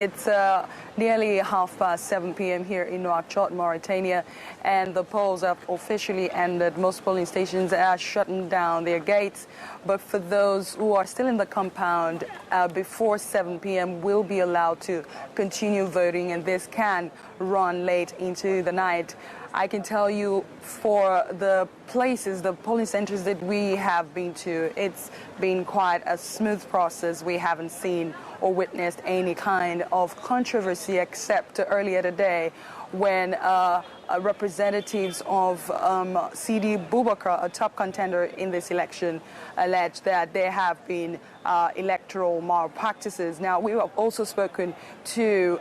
It's nearly 7:30 p.m. here in Nouakchott, Mauritania, and the polls have officially ended. Most polling stations are shutting down their gates, but for those who are still in the compound before 7 p.m. will be allowed to continue voting, and this can run late into the night. I can tell you for the places, the polling centers that we have been to, it's been quite a smooth process. We haven't seen or witnessed any kind of controversy except earlier today when representatives of Sidi Boubacar, a top contender in this election, alleged that there have been electoral malpractices. Now, we have also spoken to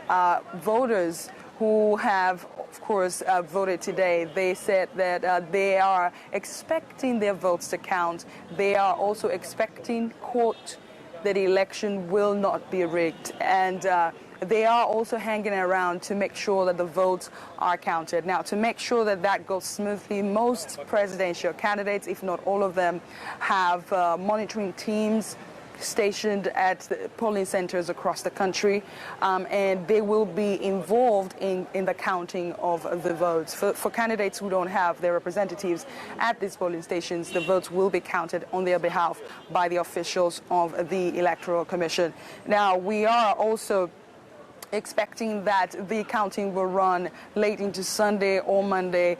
voters who have, of course, voted today. They said that they are expecting their votes to count. They are also expecting, quote, that the election will not be rigged. And they are also hanging around to make sure that the votes are counted. Now, to make sure that that goes smoothly, most presidential candidates, if not all of them, have monitoring teams stationed at the polling centers across the country, and they will be involved in the counting of the votes. For candidates who don't have their representatives at these polling stations, the votes will be counted on their behalf by the officials of the Electoral Commission. Now, we are also expecting that the counting will run late into Sunday or Monday,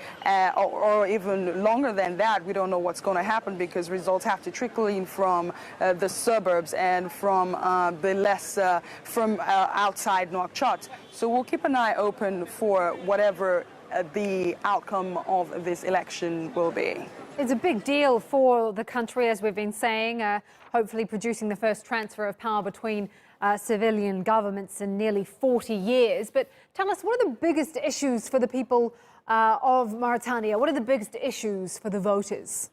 or even longer than that. We don't know what's going to happen because results have to trickle in from the suburbs and from outside Nouakchott. So we'll keep an eye open for whatever the outcome of this election will be. It's a big deal for the country, as we've been saying, hopefully producing the first transfer of power between civilian governments in nearly 40 years. But tell us, what are the biggest issues for the people of Mauritania? What are the biggest issues for the voters?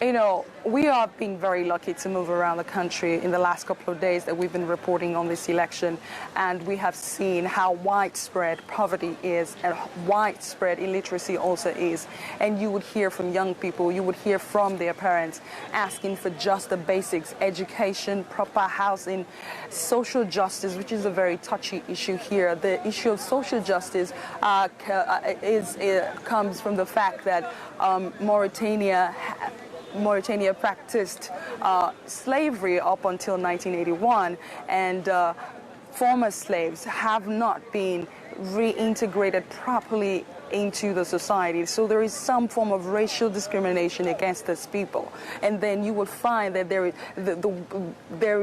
You know, we are being very lucky to move around the country in the last couple of days that we've been reporting on this election, and we have seen how widespread poverty is and widespread illiteracy also is. And you would hear from young people, you would hear from their parents asking for just the basics: education, proper housing, social justice, which is a very touchy issue here. The issue of social justice comes from the fact that Mauritania practiced slavery up until 1981, and former slaves have not been reintegrated properly into the society. So there is some form of racial discrimination against these people, and then you will find that there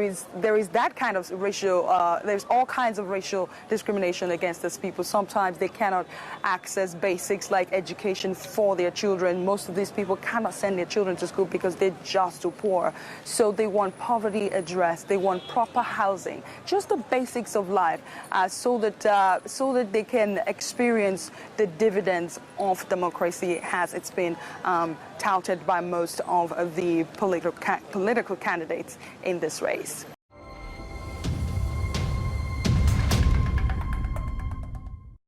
is that kind of racial. There's all kinds of racial discrimination against these people. Sometimes they cannot access basics like education for their children. Most of these people cannot send their children to school because they're just too poor. So they want poverty addressed. They want proper housing, just the basics of life, so that they can experience the dividends of democracy, as it's been touted by most of the political candidates in this race.